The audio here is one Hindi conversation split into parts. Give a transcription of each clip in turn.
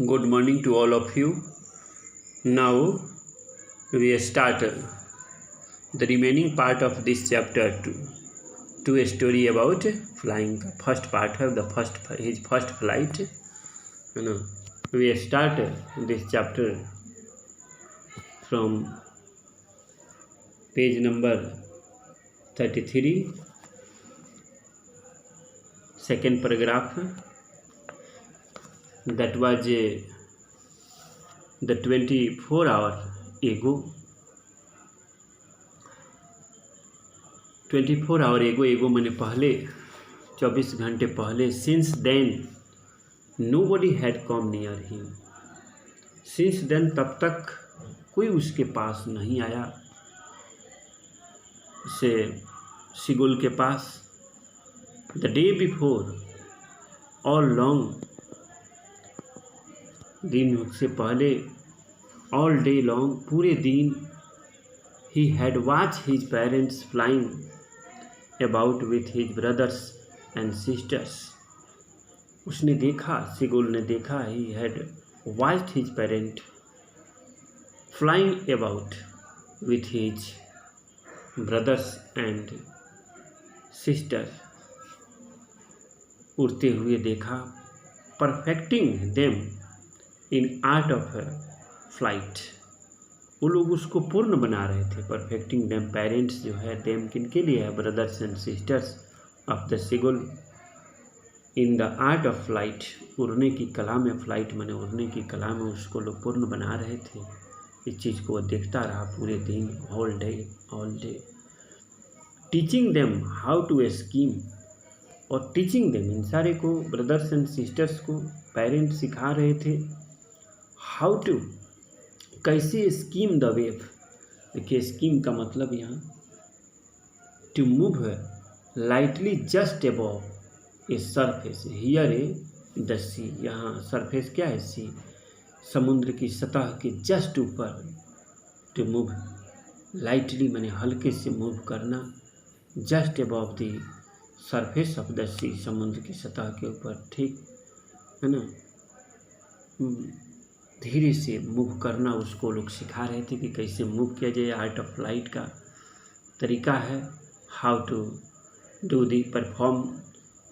Good morning to all of you. Now we start the remaining part of this chapter to a story about flying. First part of his first flight. We start this chapter from page number 33, second paragraph. That was the 24 hour ago. 24 hour ago मैंने पहले 24 घंटे पहले. Since then nobody had come near him. Since then तब तक कोई उसके पास नहीं आया, से सिगुल के पास. The day before, all long, दिन से पहले, all day long, पूरे दिन, he had watched his parents flying about with his brothers and sisters. उसने देखा, सिगुल ने देखा, he had watched his parents flying about with his brothers and sisters. उड़ते हुए देखा. perfecting them in art of flight. वो लोग उसको पूर्ण बना रहे थे. perfecting them, पेरेंट्स जो है, them किनके लिए है? Brothers and sisters of the seagull. In the art of flight, उड़ने की कला में. फ्लाइट माने उड़ने की कला में उसको लोग पूर्ण बना रहे थे. इस चीज़ को वो देखता रहा पूरे दिन, all day. Teaching them how to skim. और टीचिंग देम, इन सारे को, ब्रदर्स एंड सिस्टर्स को पेरेंट्स सिखा रहे थे. हाउ टू, कैसे स्कीम द वेव. देखिए स्कीम का मतलब यहाँ to move lightly just above a surface. Here a the sea. यहाँ सरफेस क्या है? सी. समुद्र की सतह के जस्ट ऊपर. टू मूव लाइटली माने हल्के से मूव करना. Just above the surface of the sea, समुद्र की सतह के ऊपर. ठीक है ना. धीरे से मूव करना उसको लोग सिखा रहे थे कि कैसे मूव किया जाए. आर्ट ऑफ फ्लाइट का तरीका है. How to do the perform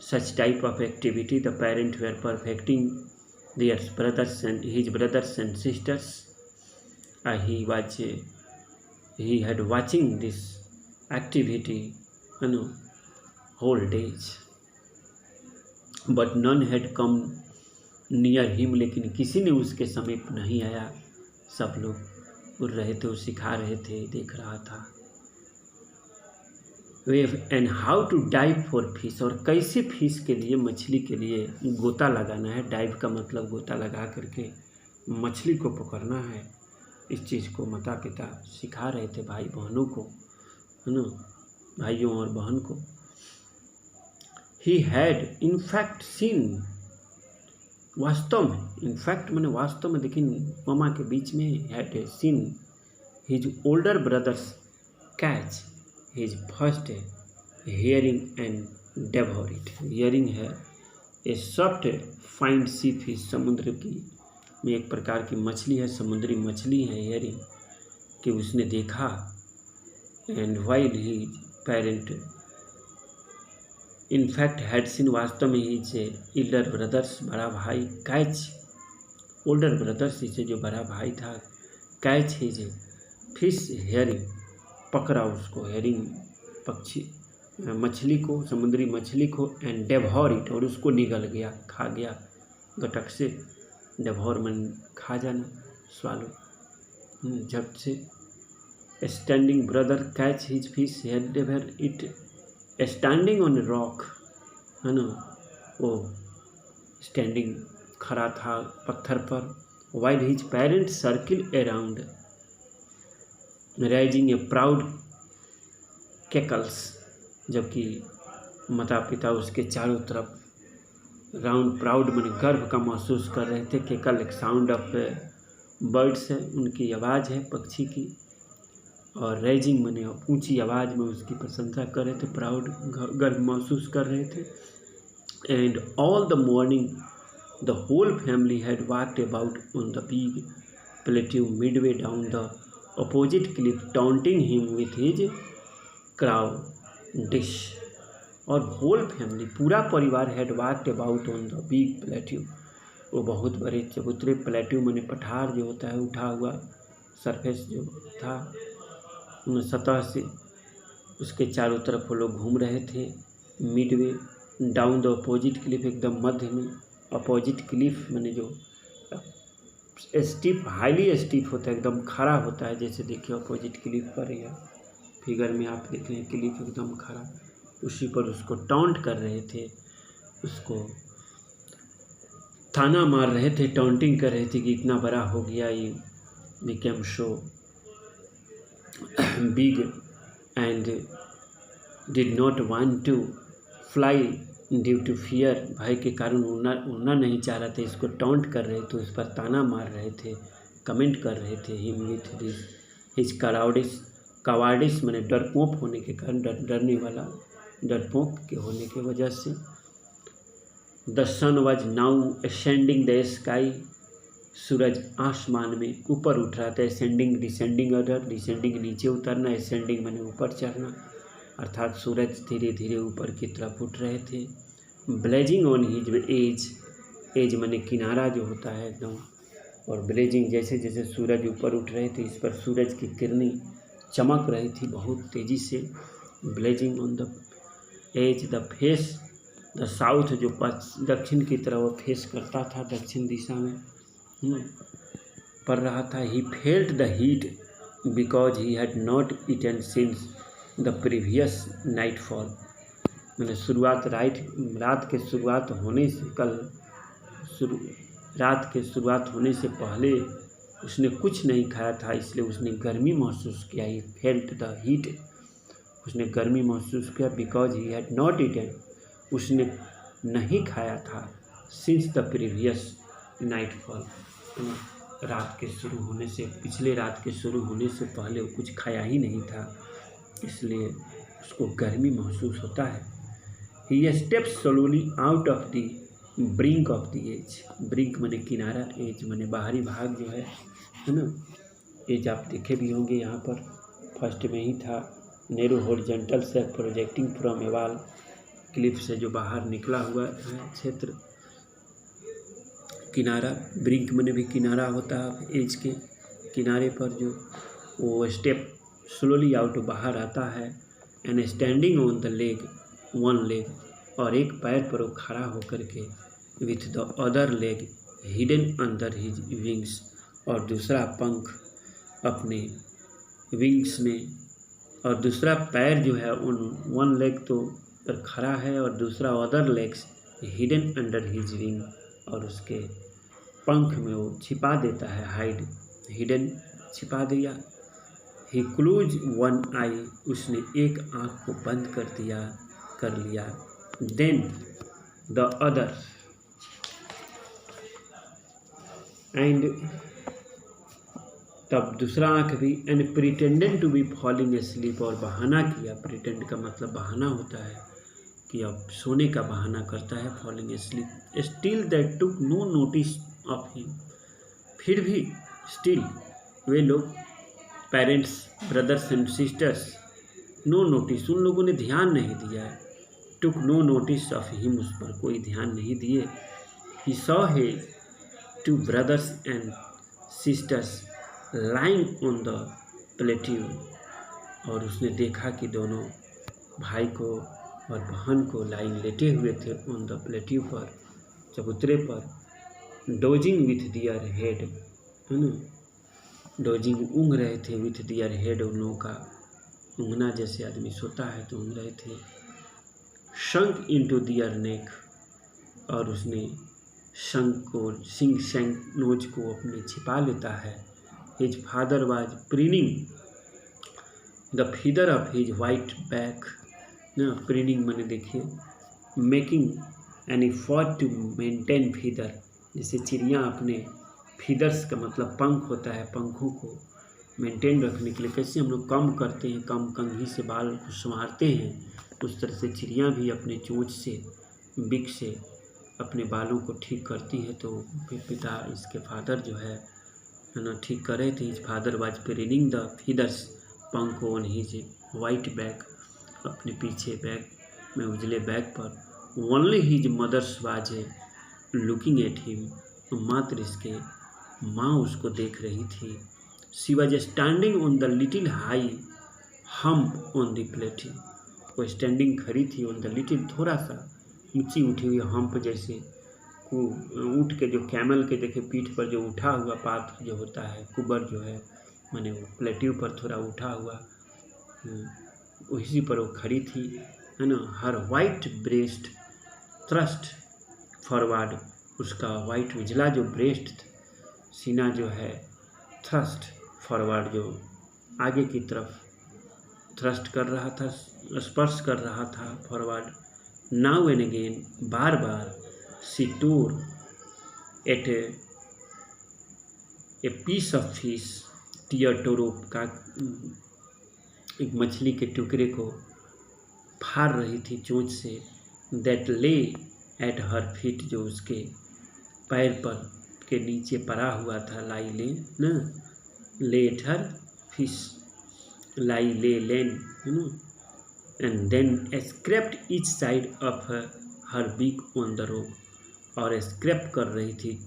such type of activity. The parent were perfecting their brothers and his brothers and sisters. He had watching this activity whole days, but none had come near him. लेकिन किसी ने उसके समीप नहीं आया. सब लोग उड़ रहे थे, वो सिखा रहे थे, देख रहा था. Wave and how to dive for fish. और कैसे फिश के लिए, मछली के लिए गोता लगाना है. डाइव का मतलब गोता लगा करके मछली को पकड़ना है. इस चीज़ को माता पिता सिखा रहे थे भाई बहनों को, है ना, भाइयों और बहन को. He had in fact seen, वास्तव में, इनफैक्ट मैंने वास्तव में, लेकिन मामा के बीच में, had seen his older brothers catch his first herring and devour it. Herring है a soft fine sea fish. समुद्र की में एक प्रकार की मछली है, समुद्री मछली है herring, कि उसने देखा. and while his parent in fact had seen, वास्तव में ही से elder brothers, बड़ा भाई, कैच, older brothers इसे जो बड़ा भाई था, कैच his fish herring, पकड़ा उसको, herring पक्षी, मछली को, समुद्री मछली को. and devour it, और उसको निगल गया, खा गया गटक से. devour मन खा जाना, स्वालो, झट से. standing brother catch his fish had devour it standing on rock, है ना. वो स्टैंडिंग खड़ा था पत्थर पर. While his parents circle around raising a proud cackles. जबकि माता पिता उसके चारों तरफ राउंड, प्राउड मैंने गर्व का महसूस कर रहे थे. कैकल एक साउंड ऑफ बर्ड्स है, उनकी आवाज़ है पक्षी की. और राइजिंग मैंने ऊंची आवाज़ में उसकी प्रशंसा कर रहे थे, प्राउड, गर्व महसूस कर रहे थे. And all the morning the whole family had walked about on the big plateau midway down the opposite cliff taunting him with his cowardice. और होल फैमिली, पूरा परिवार, had walked about on the big plateau, वो बहुत बड़े चबूतरे, प्लेट्यू माने पठार जो होता है, उठा हुआ सरफेस जो था, सतह से उसके चारों तरफ वो लोग घूम रहे थे। Midway down the opposite Cliff, एकदम मध्य में। अपोजिट क्लिफ माने जो स्टीप, हाईली स्टीप होता है, एकदम खड़ा होता है। जैसे देखिए अपोजिट क्लिफ पर या फिगर में आप देख रहे हैं क्लिफ एकदम खड़ा, उसी पर उसको टॉन्ट कर रहे थे, उसको ताना मार रहे थे, टॉन्टिंग कर रहे थे कि इतना बड़ा हो गया, ये became so big and did not want to fly due to fear, भय के कारण उड़ना नहीं चाह रहा था। इसको टॉन्ट कर रहे थे, उस पर ताना मार रहे थे, कमेंट कर रहे थे। हिम विथ दिस हिज कवार्डिस माने डरपोक होने के कारण, डरने वाला, डरपोक के होने की वजह से। The sun was now ascending the sky, सूरज आसमान में ऊपर उठ रहा था। असेंडिंग डिसेंडिंग ऑर्डर, डिसेंडिंग नीचे उतरना, असेंडिंग माने ऊपर चढ़ना, अर्थात सूरज धीरे धीरे ऊपर की तरफ उठ रहे थे। Blazing on his edge, edge माने किनारा जो होता है एकदम, और ब्लेजिंग जैसे जैसे सूरज ऊपर उठ रहे थे, इस पर सूरज की किरणें चमक रही थी बहुत तेज़ी से। Blazing on the edge the face the south, जो दक्षिण की तरफ वो फेस करता था, दक्षिण दिशा में पड़ रहा था। He felt the heat because he had not eaten since the previous nightfall, मैंने शुरुआत रात के शुरुआत होने से, रात के शुरुआत होने से पहले उसने कुछ नहीं खाया था, इसलिए उसने गर्मी महसूस किया। ही फेल्ट द हीट, उसने गर्मी महसूस किया। Because he had not eaten, उसने नहीं खाया था। Since the previous nightfall, रात के शुरू होने से, पिछले रात के शुरू होने से पहले वो कुछ खाया ही नहीं था, इसलिए उसको गर्मी महसूस होता है। He steps slowly out of the brink of the edge, brink माने किनारा, एज माने बाहरी भाग जो है ना। एज आप देखे भी होंगे, यहाँ पर फर्स्ट में ही था। नेरो हॉरिजॉन्टल से projecting from A wall, Cliff से जो बाहर निकला हुआ है क्षेत्र। किनारा, ब्रिंक माने भी किनारा होता है, एज के किनारे पर जो वो स्टेप स्लोली आउट बाहर आता है। And standing on the leg, one leg, और एक पैर पर वो खड़ा होकर के, with the other leg hidden under his wings, और दूसरा पंख अपने विंग्स में, और दूसरा पैर जो है उन वन लेग तो पर खड़ा है, और दूसरा other legs hidden under his wing, और उसके पंख में वो छिपा देता है, हाइड, हिडन छिपा दिया। ही क्लोज वन आई, उसने एक आँख को बंद कर लिया। देन द अदर, एंड तब दूसरा आँख भी, and pretended to be falling asleep, और बहाना किया। प्रिटेंड का मतलब बहाना होता है कि अब सोने का बहाना करता है, falling asleep. Still that took no notice of him, फिर भी स्टिल वे लोग, parents, brothers and sisters, no notice, उन लोगों ने ध्यान नहीं दिया है। Took no notice of him, उस पर कोई ध्यान नहीं दिए। He saw his two brothers and sisters lying on the plateau, और उसने देखा कि दोनों भाई को और बहन को लाइन लेटे हुए थे ऑन द प्लेट्यू पर, चबूतरे पर। डोजिंग विथ दियर हेड, है ना, डोजिंग ऊँघ रहे थे, विथ दियर हेड, उन लोगों का ऊँघना जैसे आदमी सोता है तो ऊँघ रहे थे। शंक इनटू दियर नेक, और उसने शंक को, शंक नोज को अपने छिपा लेता है। His father was preening the feather of his white back, ना, प्रीनिंग माने देखिए, making an effort to maintain feather, जैसे चिड़िया अपने फीदर्स का मतलब पंख होता है, पंखों को मेंटेन रखने के लिए कैसे हम लोग कम करते हैं, कम कंघी से बाल को संवारते हैं, उस तरह से चिड़िया भी अपने चोंच से, बिक से अपने बालों को ठीक करती है, तो पिता इसके फादर जो है ना ठीक कर रहे थे। His father was preening the feathers पंख ऑन हिज वाइट बैग, अपने पीछे बैग में उजले बैग पर। Only his mothers was looking at him, मात्र इसके माँ उसको देख रही थी। She was standing on the little high hump on the plateau, वो स्टैंडिंग खड़ी थी ऑन द लिटिल, थोड़ा सा ऊंची उठी हुई हम्प जैसे ऊँट के जो कैमल के देखे पीठ पर जो उठा हुआ पात्र जो होता है, कुबर जो है माने वो प्लेट्यू पर थोड़ा उठा हुआ, उसी पर वो खड़ी थी, है ना। हर वाइट ब्रेस्ट थ्रस्ट फॉरवर्ड, उसका वाइट उजला जो ब्रेस्ट सीना जो है थ्रस्ट फॉरवर्ड, जो आगे की तरफ थ्रस्ट कर रहा था, स्पर्श कर रहा था फॉरवर्ड। नाउ एंड अगेन, बार बार she tore at a piece of fish, tear टोरो का एक मछली के टुकड़े को फाड़ रही थी चोंच से। दैट ले एट हर फीट, जो उसके पैर पर के नीचे पड़ा हुआ था। लाई ले ना, ले एट हर फिश, लाई ले लेन, है ना। And then scraped each side of her beak on the rock, और स्क्रैप कर रही थी,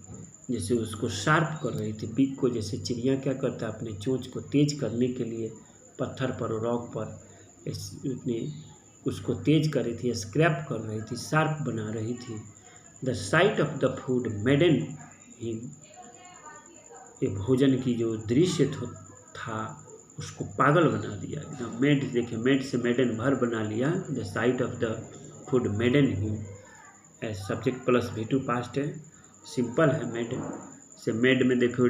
जैसे उसको शार्प कर रही थी। बीक को जैसे चिड़िया क्या करता है अपने चोंच को तेज करने के लिए पत्थर पर रॉक पर, उसने उसको तेज कर रही थी, स्क्रैप कर रही थी, शार्प बना रही थी। The sight of the food maddened him, ये भोजन की जो दृश्य था उसको पागल बना दिया एकदम। मेड देखे, मेड से मेडन भर बना लिया। The sight of the food maddened him, as subject plus V2 past है, सिंपल है। मेड से मेड में देखो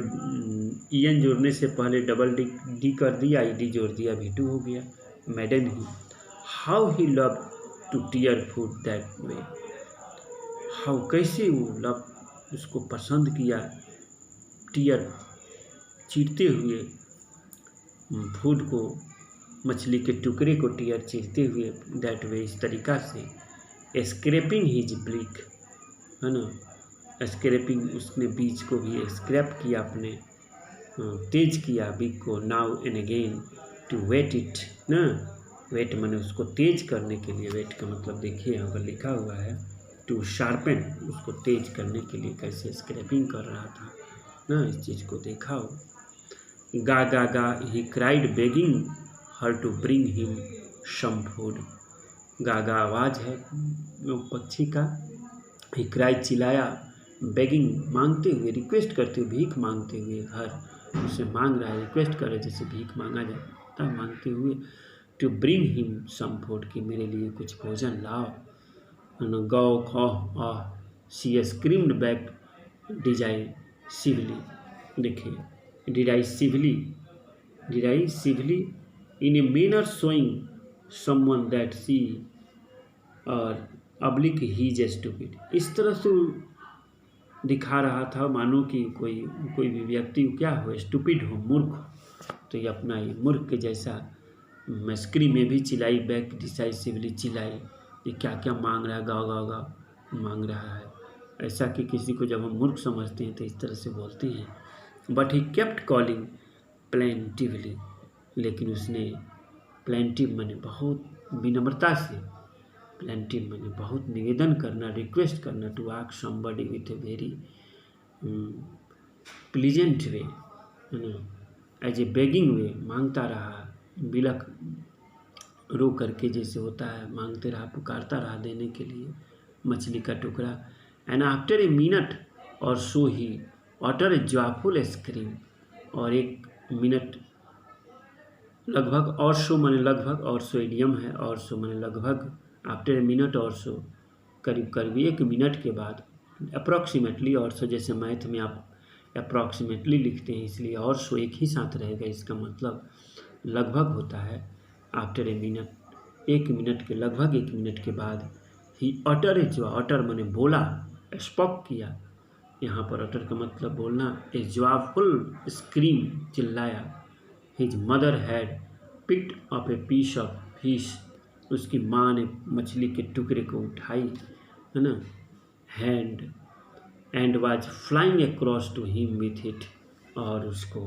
ईएन जोड़ने से पहले डबल डी कर दिया, ईडी जोड़ दिया, V2 हो गया। Maddened him, how he love to tear food that way, how कैसे वो लव उसको पसंद किया, टीयर चीरते हुए फूड को, मछली के टुकड़े को टीयर चीरते हुए, दैट वे इस तरीक़ा से। स्क्रैपिंग हिज ब्लिक, है ना, स्क्रैपिंग उसने बीच को भी स्क्रैप किया, अपने तेज किया बीक को। Now and again to whet it ना, वेट मैंने उसको तेज करने के लिए, वेट का मतलब देखिए यहाँ पर लिखा हुआ है टू शार्पन, उसको तेज करने के लिए कैसे स्क्रैपिंग कर रहा था ना, इस चीज़ को देखा हो। Ga ga ga he cried begging her to bring him some food, ga ga आवाज़ है पक्षी का, ही क्राइड चिल्लाया, बेगिंग मांगते हुए, रिक्वेस्ट करते हुए, भीख मांगते हुए, हर उसे मांग रहा है, रिक्वेस्ट कर रहा है जैसे भीख मांगा जाता है, मांगते हुए। To bring him some food, कि मेरे लिए कुछ भोजन लाओ। गौ खौह सी स्क्रीम्ड बैक डिजाइसिवली, देखिए derisively in a manner showing someone that सी और अब्लिक ही इज स्टूपिड, इस तरह से दिखा रहा था मानो कि कोई भी व्यक्ति क्या हो, स्टूपिड हो, मूर्ख। तो ये अपना ही मूर्ख के जैसा मस्करी में भी चिल्लाई, बैक डिसाइसिवली चिल्लाई, ये क्या क्या मांग रहा है, गाँव गाँव गाँव मांग रहा है। ऐसा कि किसी को जब हम मूर्ख समझते हैं तो इस तरह से बोलते हैं। But he kept calling plaintively, लेकिन उसने प्लेंटिव मैंने बहुत विनम्रता से, प्लेंटिव मैंने बहुत निवेदन करना, रिक्वेस्ट करना, to ask somebody with a very pleasant way, as a begging way, मांगता रहा, बिलख रो करके जैसे होता है, मांगते रहा, पुकारता रहा देने के लिए मछली का टुकड़ा। एंड आफ्टर ए मिनट और सो ही ऑटर ए जॉयफुल स्क्रीम, और एक मिनट लगभग, और सो माने लगभग, और सो इडियम है, और सो माने लगभग, आफ्टर ए मिनट और सो करीब करीब 1 मिनट के बाद, अप्रॉक्सीमेटली, और सो जैसे मैथ में आप अप्रॉक्सीमेटली लिखते हैं इसलिए और सो एक ही साथ रहेगा, इसका मतलब लगभग होता है। आफ्टर ए मिनट, 1 मिनट के लगभग 1 मिनट के बाद, ही अटर ए जॉय, अटर मैंने बोला, स्पॉक किया, यहाँ पर अटर का मतलब बोलना, ए जॉयफुल स्क्रीम, चिल्लाया। His mother had picked up a piece of fish, उसकी माँ ने मछली के टुकड़े को उठाई, है ना, hand and was flying across to him with it, और उसको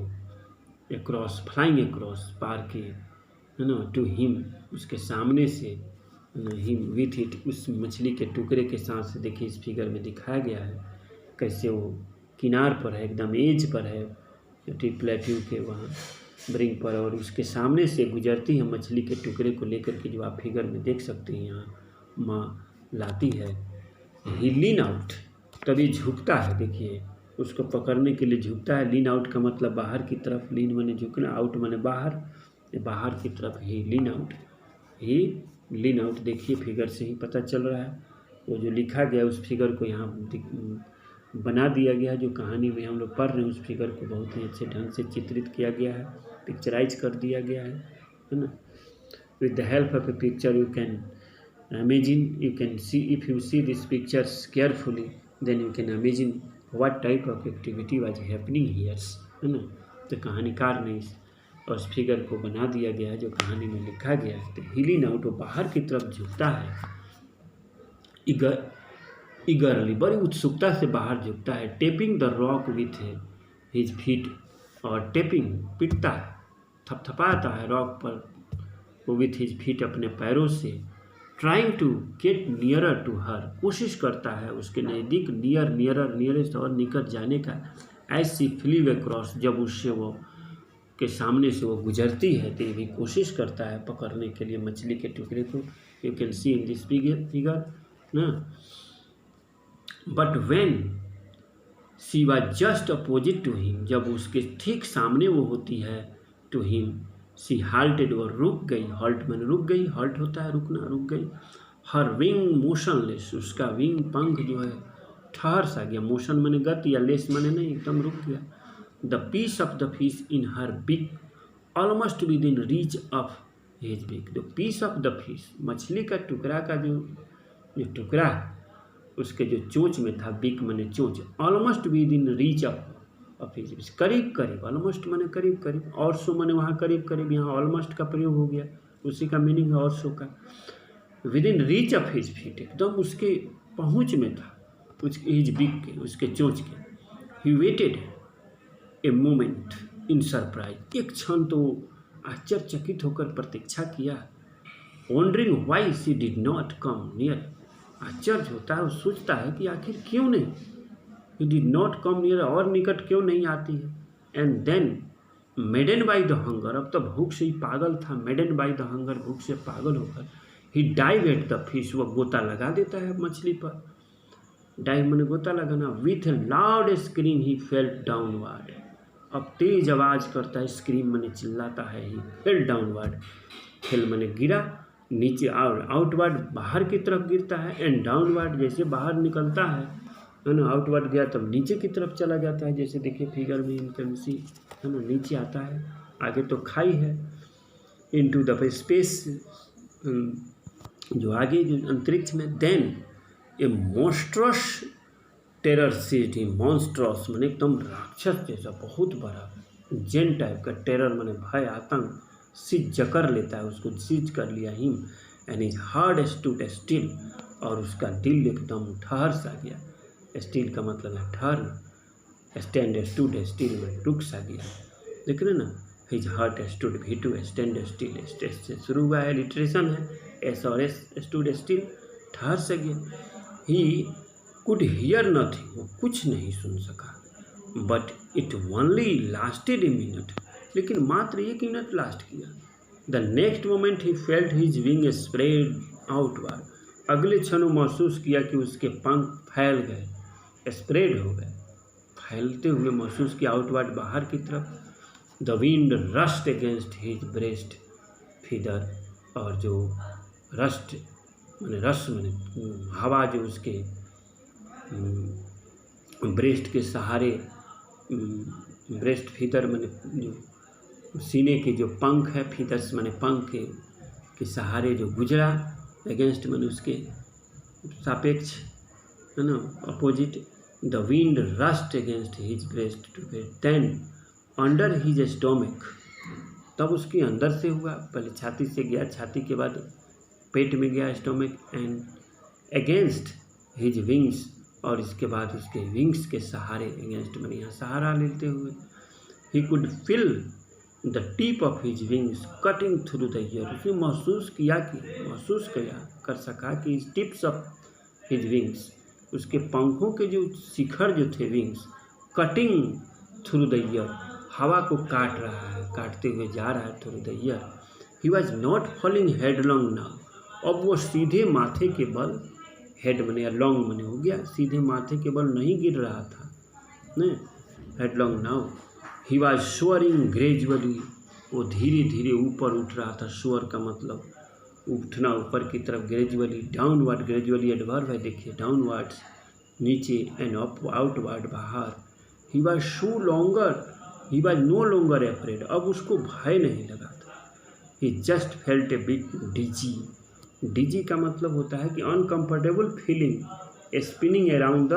अक्रॉस, फ्लाइंग अक्रॉस, पार के, है ना, टू हिम, उसके सामने से, हिम विथ इट, उस मछली के टुकड़े के साथ से। देखिए इस फिगर में दिखाया गया है कैसे वो किनार पर है, एकदम एज पर है, प्लेट्यू के वहाँ ब्रिंग पर, और उसके सामने से गुजरती है मछली के टुकड़े को लेकर के, जो आप फिगर में देख सकते हैं यहाँ माँ लाती है। ही लीन आउट, तभी झुकता है, देखिए उसको पकड़ने के लिए झुकता है। लीन आउट का मतलब बाहर की तरफ, लीन माने झुकना, आउट माने बाहर, बाहर की तरफ। ही लीन आउट, ही लीन आउट, देखिए फिगर से ही पता चल रहा है। वो जो लिखा गया उस फिगर को यहाँ बना दिया गया है, जो कहानी में हम लोग पढ़ रहे हैं उस फिगर को बहुत ही अच्छे ढंग से चित्रित किया गया है, पिक्चराइज कर दिया गया है ना। With the help of A picture you can imagine, you can see, if you see these pictures carefully, then you can imagine what type of activity was happening here, है ना। तो कहानीकार ने उस फिगर को बना दिया गया है जो कहानी में लिखा गया है। तो हीलिंग आउट, वो बाहर की तरफ झुकता है, ईगरली, बड़ी उत्सुकता से बाहर झुकता है। Tapping the rock with his feet, और टेपिंग, पिटता है, थपथपाता है रॉक पर वो विथ हिज फीट, अपने पैरों से। Trying to get nearer to her, कोशिश करता है उसके नज़दीक, नियर, नियरर, नियरेस्ट, और निकट जाने का। एज सी फ्लीव अक्रॉस, जब उससे वो के सामने से वो गुजरती है तो ये भी कोशिश करता है पकड़ने के लिए मछली के टुकड़े को। You can see in this figure ना। But when she was just opposite to him, जब उसके ठीक सामने वो होती है, टू हिम, सी हाल्टेड, वो रुक गई। हॉल्ट मैंने रुक गई, हॉल्ट होता है रुकना, रुक गई। हर विंग मोशनलेस, उसका विंग, पंख जो है ठहर सा गया। मोशन मैंने गति, या लेस मैंने नहीं, एकदम रुक गया। The piece of the fish in her beak almost within reach of his beak, the piece of the fish, मछली का टुकड़ा का जो टुकड़ा है उसके जो चोंच में था, बिग मैंने चोंच, almost within reach of his, करीब करीब, ऑलमोस्ट मैंने करीब करीब, और सो मैंने वहाँ करीब करीब, यहाँ ऑलमोस्ट का प्रयोग हो गया, उसी का मीनिंग है और सो का। With in reach of his feet, एकदम उसके पहुँच में था, उसके हिज बिग के, उसके चोंच के। He waited a moment in surprise, एक क्षण तो आश्चर्यचकित होकर प्रतीक्षा किया। Wondering why she did not come near, आश्चर्य होता है, वो सोचता है कि आखिर क्यों नहीं, he did not come near, और निकट क्यों नहीं आती है। And then maddened by the hunger, अब तो भूख से ही पागल था, मेडन बाई द हंगर, भूख से पागल होकर, ही डाइव एट द फिश, वह गोता लगा देता है मछली पर। डाइव मैंने गोता लगाना। With A loud scream he felt downward, अब तेज आवाज़ करता है, स्क्रीम मैंने चिल्लाता है। ही फेल डाउनवर्ड, फेल मैंने गिरा नीचे, और आउटवर्ड बाहर की तरफ गिरता है, एंड डाउनवर्ड जैसे बाहर निकलता है ना, आउटवर्ड गया तब नीचे की तरफ चला जाता है, जैसे देखिए फिगर में इनकम सी, है ना, नीचे आता है, आगे तो खाई है। इनटू द स्पेस, जो आगे जो अंतरिक्ष में। Then a monstrous terror seized him, monstrous मैंने एकदम राक्षस जैसा बहुत बड़ा जेन टाइप का, टेरर मैंने भय, आतंक, सीज जकड़ लेता है उसको, सीज कर लिया। Him and his heart stood still, और उसका दिल एकदम ठहर सा गया। स्टिल का मतलब है ठहर, स्टैंड स्टूड स्टिल में रुक सा गया, देख रहे ना। His heart stood, V2 stand still, stage से शुरू हुआ है, लिटरेशन है, S और S, स्टूड स्टिल, ठहर सा गया। ही कुड हियर नथिंग, वो कुछ नहीं सुन सका। But it only lasted a minute, लेकिन मात्र 1 मिनट लास्ट किया। The next moment he felt his wing spread outward, अगले क्षण वो महसूस किया कि उसके पंख फैल गए, स्प्रेड हो गए, फैलते हुए महसूस किया, आउटवर्ड बाहर की तरफ। The wind rushed against his breast feather, और जो रस्ट मैंने रस मैंने हवा जो उसके ब्रेस्ट के सहारे, ब्रेस्ट फीदर मैंने जो सीने के जो पंख है, फीदर्स मैंने पंख के सहारे जो गुजरा, अगेंस्ट मैंने उसके सापेक्ष, है ना, opposite. The wind rushed against his breast to get, then under his stomach, तब उसके अंदर से हुआ, पहले छाती से गया, छाती के बाद पेट में गया, stomach, and against his wings, और इसके बाद उसके विंग्स के सहारे अगेंस्ट मैंने यहाँ सहारा लेते हुए he could feel the tip of his wings cutting through the air. उसने महसूस कर सका कि इस टिप्स ऑफ हिज विंग्स, उसके पंखों के जो शिखर जो थे wings, cutting through the air, हवा को काटते हुए जा रहा है through the air. He was not falling headlong now, अब वो सीधे माथे के बल, हेड मने लॉन्ग मने हो गया, सीधे माथे के बल नहीं गिर रहा था, नहीं हेडलॉन्ग नाउ। ही वॉज सोअरिंग ग्रेजुअली, वो धीरे धीरे ऊपर उठ रहा था। सोअर का मतलब उठना ऊपर की तरफ, ग्रेजुअली डाउनवर्ड, ग्रेजुअली एडवर्ब है देखिए, डाउनवर्ड्स नीचे एंड अप आउटवर्ड बाहर। He was no longer afraid, अब उसको भय नहीं लगा था। He just felt a bit dizzy, dizzy का मतलब होता है कि uncomfortable feeling spinning around the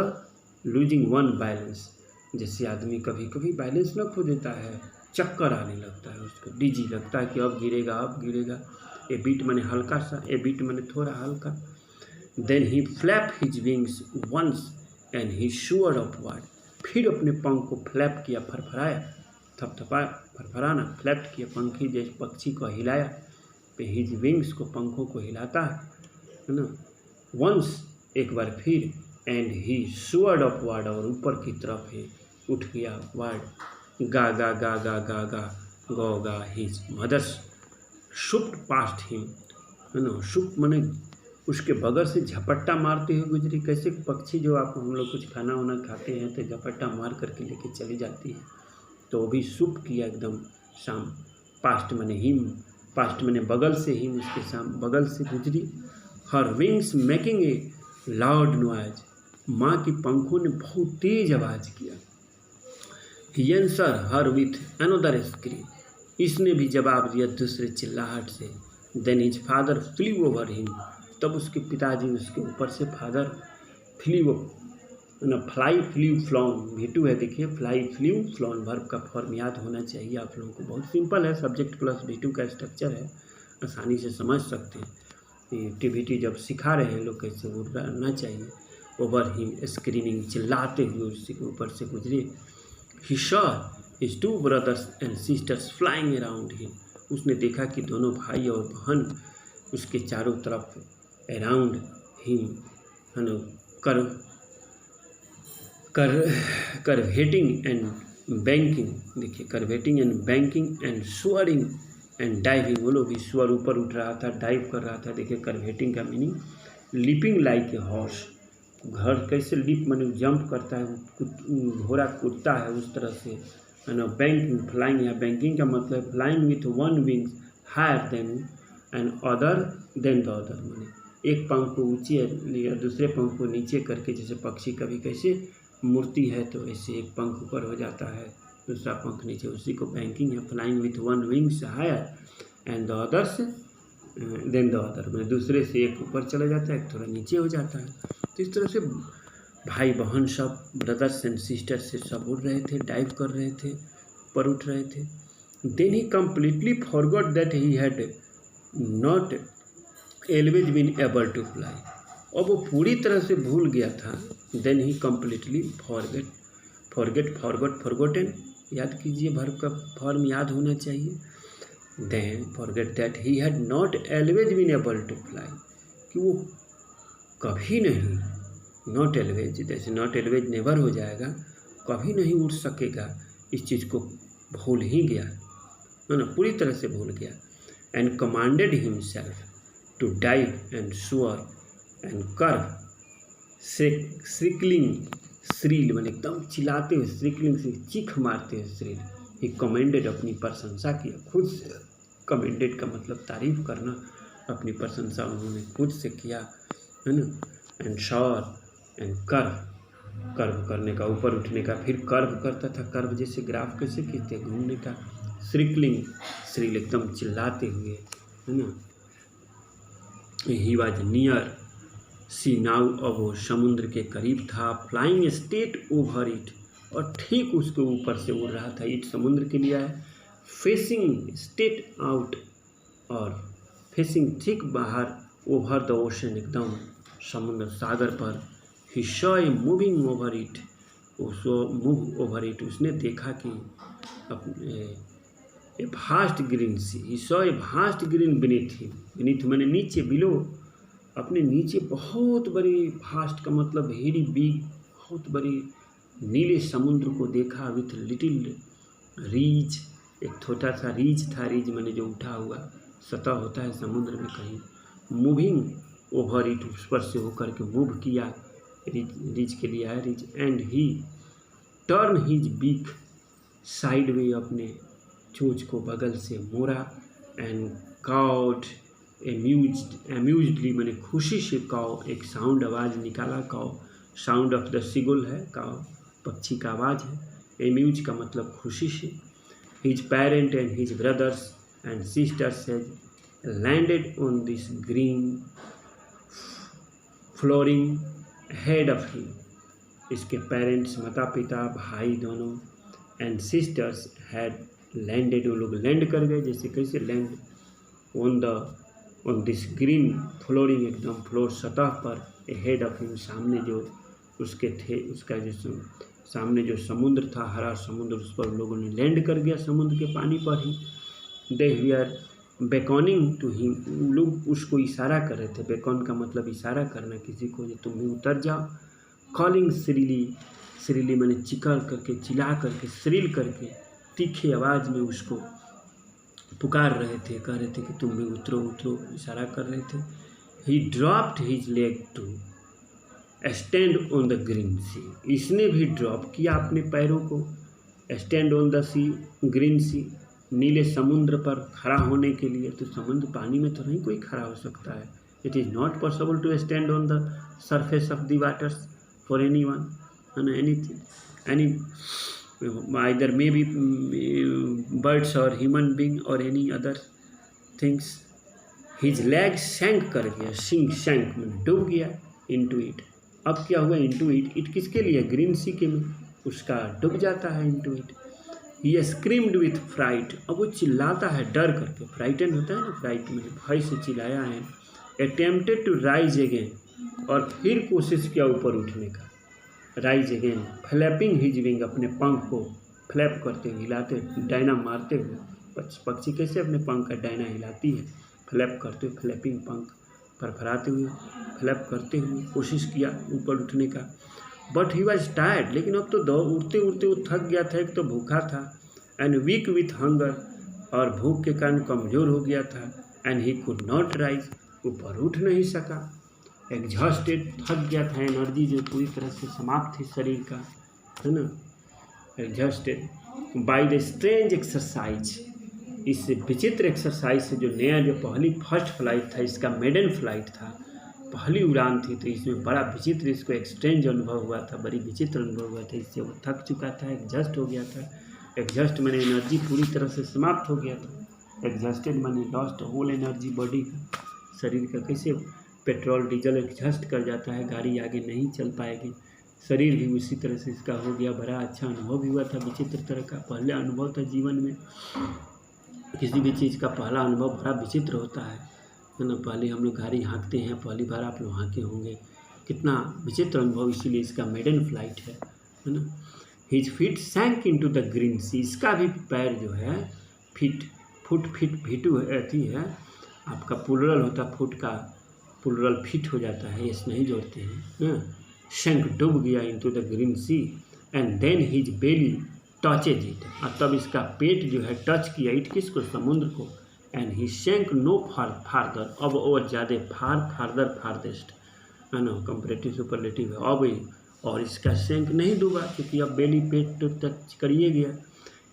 losing one balance, जैसे आदमी कभी कभी बैलेंस न खो देता है, चक्कर आने लगता है उसको, डिजी लगता है कि अब गिरेगा। ए बीट मैंने हल्का सा, ए बीट मैंने थोड़ा हल्का। Then he flap his wings once and he soared upward, फिर अपने पंख को फ्लैप किया, फरफराया, थपथपाया, फरफराना, फ्लैप किया, पंखी जैसे पक्षी को हिलाया, पे हिज विंग्स को, पंखों को हिलाता है ना, वंस एक बार फिर, एंड ही शोअर्ड अपवर्ड, और ऊपर की तरफ ही उठ गया अपवर्ड। गा गा गा गा गा गा गो गा हिज मदर्स शुप्ड पास्ट हिम, है ना, शुप मने उसके बगल से झपट्टा मारते हुए गुजरी। कैसे पक्षी जो आप हम लोग कुछ खाना वाना खाते हैं तो झपट्टा मार करके लेके चली जाती है, तो वो भी शुप किया एकदम शाम, पास्ट मने हिम, पास्ट मने बगल से हिम, उसके शाम बगल से गुजरी। Her wings making a loud noise, माँ की पंखों ने बहुत तेज आवाज़ किया। He answer her with another scream, इसने भी जवाब दिया दूसरे चिल्लाहट से। Then his father flew over him, तब उसके पिताजी उसके ऊपर से, फादर फ्लीव ना, फ्लाई फ्लीव फ्लॉन, V2 है देखिए, फ्लाई फ्लीव फ्लॉन, वर्ब का फॉर्म याद होना चाहिए आप लोगों को, बहुत सिंपल है, सब्जेक्ट प्लस V2 का स्ट्रक्चर है, आसानी से समझ सकते हैं। एक्टिविटी जब सिखा रहे हैं लोग कैसे उड़ना चाहिए। ओवर हिम स्क्रीमिंग, चिल्लाते हुए उसके ऊपर से गुजरे। ही saw his two brothers and sisters flying around him, उसने देखा कि दोनों भाई और बहन उसके चारों तरफ अराउंड हिम, है ना, करवेटिंग एंड बैंकिंग, देखिए curveting and banking and soaring and diving, वो लोग भी स्वर ऊपर उठ रहा था, डाइव कर रहा था। देखिए करवेटिंग का meaning leaping like a horse, घर कैसे लिप माने जंप करता है, घोड़ा कूदता है उस तरह से, है ना। बैंकिंग, फ्लाइंग, या बैंकिंग का मतलब flying with one wings higher than and other than the other, माने एक पंख को ऊंचे लिया, दूसरे पंख को नीचे करके, जैसे पक्षी कभी कैसे मूर्ति है तो ऐसे एक पंख ऊपर हो जाता है, दूसरा पंख नीचे, उसी को बैंकिंग है। Flying with one wings higher and the others than the other, मतलब दूसरे से एक ऊपर चला जाता है, एक थोड़ा नीचे हो जाता है। तो इस तरह से भाई बहन सब, ब्रदर्स एंड सिस्टर्स से सब उड़ रहे थे, डाइव कर रहे थे, ऊपर उठ रहे थे। Then he completely forgot that he had not always been able to fly, और वो पूरी तरह से भूल गया था। देन ही कम्प्लीटली फॉरगॉटन, याद कीजिए, वर्ब का फॉर्म याद होना चाहिए। Then forget that he had not always been able to fly, कि वो कभी नहीं, नॉट एलवेज, जैसे नॉट एलवेज नेवर हो जाएगा, कभी नहीं उड़ सकेगा, इस चीज़ को भूल ही गया, है ना, पूरी तरह से भूल गया। And commanded himself to dive and soar and curve, shrieking, shrill मैंने एकदम चिल्लाते हुए, श्रिकलिंग से चीख मारते हुए श्रील। ही कमेंडेड, अपनी प्रशंसा किया खुद से, कमेंडेड का मतलब तारीफ करना, अपनी प्रशंसा उन्होंने खुद से किया, है ना। एंड शॉर एंड कर्व करने का, ऊपर उठने का, फिर कर्व करता था, कर्व जैसे ग्राफ कैसे खींचते हैं, घूमने का। श्रिकलिंग, श्रील एकदम चिल्लाते हुए, है ना। He was near sea now, अब वो समुद्र के करीब था। फ्लाइंग स्टेट ओवर इट, और ठीक उसके ऊपर से उड़ रहा था। इट समुद्र के लिए है, फेसिंग स्टेट आउट, और फेसिंग ठीक बाहर, ओवर द ओशन, एकदम समुद्र सागर पर, he saw a moving over it, उसको मूव ओवर इट, उसने देखा कि अपने a vast green sea, he saw a vast green beneath him, beneath मैंने नीचे, बिलो अपने नीचे बहुत बड़ी, भास्ट का मतलब वेरी बिग, बहुत बड़ी नीले समुद्र को देखा, विथ लिटिल रीच, एक छोटा सा रीच था, रीच मैंने जो उठा हुआ सतह होता है समुद्र में कहीं, मूविंग ओवर इट, उस पर से होकर के मूव किया, रीच के लिए आया reach, and he turn his beak sideways, अपने चोंच को बगल से मोड़ा, एंड काउड एम्यूजडली मैंने खुशी से काउ, एक साउंड आवाज़ निकाला, cow sound of the seagull है, काउ पक्षी का आवाज़ है, एम्यूज का मतलब खुशी से, his parent and his brothers and sisters has landed on this green flooring head of him, इसके पेरेंट्स माता पिता भाई दोनों, एंड सिस्टर्स हैड लैंडेड, वो लोग लैंड कर गए, जैसे कैसे land on this green flooring, एकदम फ्लोर सतह पर, हेड ऑफ हिम, सामने जो उसके थे, उसका जो सामने जो समुद्र था, हरा समुद्र, उस पर लोगों ने लैंड कर गया, समुद्र के पानी पर ही, दे वीआर बेकॉनिंग टू हिम, लोग उसको इशारा कर रहे थे, बेकॉन का मतलब इशारा करना किसी को, तुम भी उतर जाओ, कॉलिंग श्रीली, श्रीली मैंने चिकर करके, चिल्ला करके, श्रील करके, तीखे आवाज़ में उसको पुकार रहे थे, कह रहे थे कि तुम भी उतरो उतरो, इशारा कर रहे थे। He dropped his leg to stand on the green sea, इसने भी ड्रॉप किया अपने पैरों को, stand on the sea, green sea, नीले समुद्र पर खड़ा होने के लिए, तो समुद्र पानी में तो नहीं कोई खड़ा हो सकता है, it is not possible to stand on the surface of the waters for anyone and anything, any either maybe birds or human being or any other things. His leg sank कर गया, sank में डूब गया, into it, अब क्या हुआ into it, it किसके लिए, ग्रीन सी के में, उसका डूब जाता है into it. He screamed with fright, अब वो चिल्लाता है डर करके, फ्राइटन होता है ना, फ्राइट में भय से चिल्लाया है, attempted to rise again, और फिर कोशिश किया ऊपर उठने का, rise again, flapping his wing, अपने पंख को फ्लैप करते हुए, हिलाते, डायना मारते हुए, पक्षी कैसे अपने पंख का डायना हिलाती है, फ्लैप करते हुए, फ्लैपिंग पंख फरफराते हुए, फ्लैप करते हुए कोशिश किया ऊपर उठने का, बट ही वॉज टायर्ड, लेकिन अब तो उड़ते उड़ते वो थक गया था, एक तो भूखा था, एंड वीक विथ हंगर, और भूख के कारण कमज़ोर हो गया था, and he could not rise, ऊपर उठ नहीं सका, एग्जॉस्टेड, थक गया था, एनर्जी जो पूरी तरह से समाप्त थी शरीर का, है ना, exhausted by the strange exercise, इस विचित्र एक्सरसाइज से, जो नया, जो पहली फर्स्ट फ्लाइट था, इसका मेडन फ्लाइट था, पहली उड़ान थी, तो इसमें बड़ा विचित्र इसको एक्सट्रेंज अनुभव हुआ था, बड़ी विचित्र अनुभव हुआ था, इससे वो थक चुका था, एग्जॉस्ट हो गया था, एग्जॉस्ट मैंने एनर्जी पूरी तरह से समाप्त हो गया था, एग्जॉस्टेड मैंने लॉस्ट होल एनर्जी बॉडी का, शरीर का, कैसे पेट्रोल डीजल एग्जॉस्ट कर जाता है, गाड़ी आगे नहीं चल पाएगी, शरीर भी उसी तरह से इसका हो गया, बड़ा अच्छा अनुभव भी हुआ था, विचित्र तरह का पहले अनुभव था जीवन में, किसी भी चीज़ का पहला अनुभव बड़ा विचित्र होता है ना, पहले हम लोग गाड़ी हाँकते हैं, पहली बार आप लोग हाँके होंगे, कितना विचित्र अनुभव, इसीलिए इसका मेडन फ्लाइट है ना। His feet sank into the green sea, इसका भी पैर जो है, फुट फीटू अथी है, आपका प्लूरल होता, फुट का प्लूरल फिट हो जाता है, यस नहीं जोड़ते हैं ना, शंक डूब गया into the green sea, and then his belly touches it, और तब इसका पेट जो है टच किया इट, किसको, समुद्र को, and he sank no farther, अब और ज़्यादा फार्देस्ट है ना, कंपैरेटिव सुपरलेटिव है, अब और इसका शंक नहीं डूबा, क्योंकि अब बेली पेट तो टच करिए गया,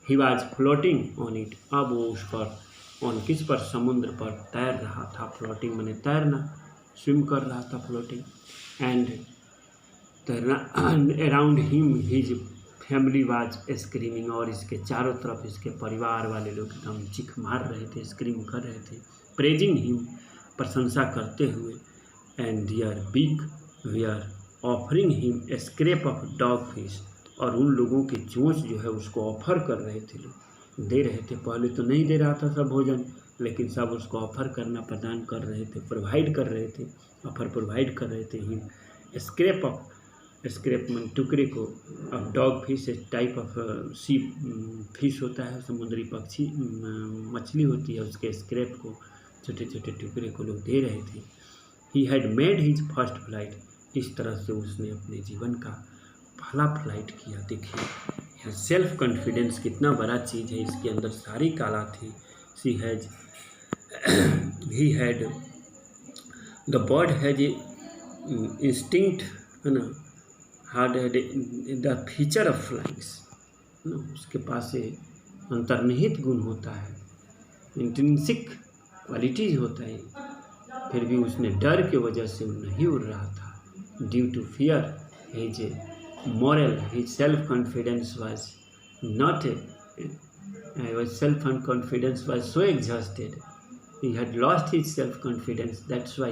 he was floating on it, अब वो उस पर, ऑन किस पर, समुद्र पर तैर रहा था, फ्लोटिंग मैंने तैरना, स्विम कर रहा था, फ्लोटिंग, एंड तैरना, around him his family was screaming, और इसके चारों तरफ इसके परिवार वाले लोग एकदम चीख मार रहे थे, स्क्रीम कर रहे थे, प्रेजिंग हिम, प्रशंसा करते हुए, and their beak were offering him a scrap of dogfish, और उन लोगों की चोंच जो है उसको ऑफर कर रहे थे, लोग दे रहे थे, पहले तो नहीं दे रहा था सब भोजन, लेकिन सब उसको ऑफर करना, प्रदान कर रहे थे, प्रोवाइड कर रहे थे, ऑफर प्रोवाइड कर रहे थे, हिम स्क्रैप ऑफ स्क्रैप में टुकड़े को, अब dogfish type of sea fish होता है, समुद्री पक्षी मछली होती है, उसके स्क्रैप को, छोटे छोटे टुकड़े को लोग दे रहे थे। He had made his first flight, इस तरह से उसने अपने जीवन का पहला फ्लाइट किया। देखिए सेल्फ कॉन्फिडेंस कितना बड़ा चीज़ है, इसके अंदर सारी कला थी। She has he had the bird has a instinct, है ना, had the feature of flyings, ना, उसके पास ये अंतर्निहित गुण होता है, इंट्रिंसिक क्वालिटीज होता है, फिर भी उसने डर की वजह से नहीं उड़ रहा था। Due to fear his moral, his self-confidence was not, his self-confidence was so exhausted. He had lost his self-confidence. That's why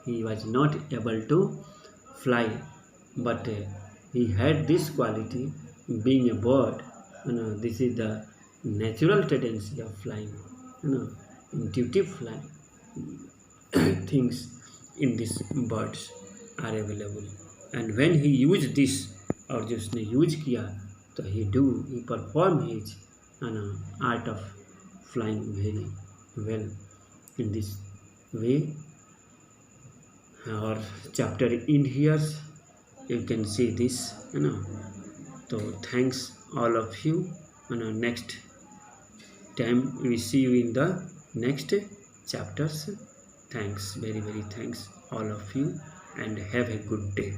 he was not able to fly. But he had this quality, being a bird. This is the natural tendency of flying. Intuitive flying. Things in these birds are available. And when he used this, और जो उसने यूज किया, तो he perform his art of flying very well in this way. और chapter in here's you can see this, है ना। तो थैंक्स ऑल ऑफ यू, है ना। Next time we see you in the next chapters. Thanks, very very thanks all of you, and have a good day.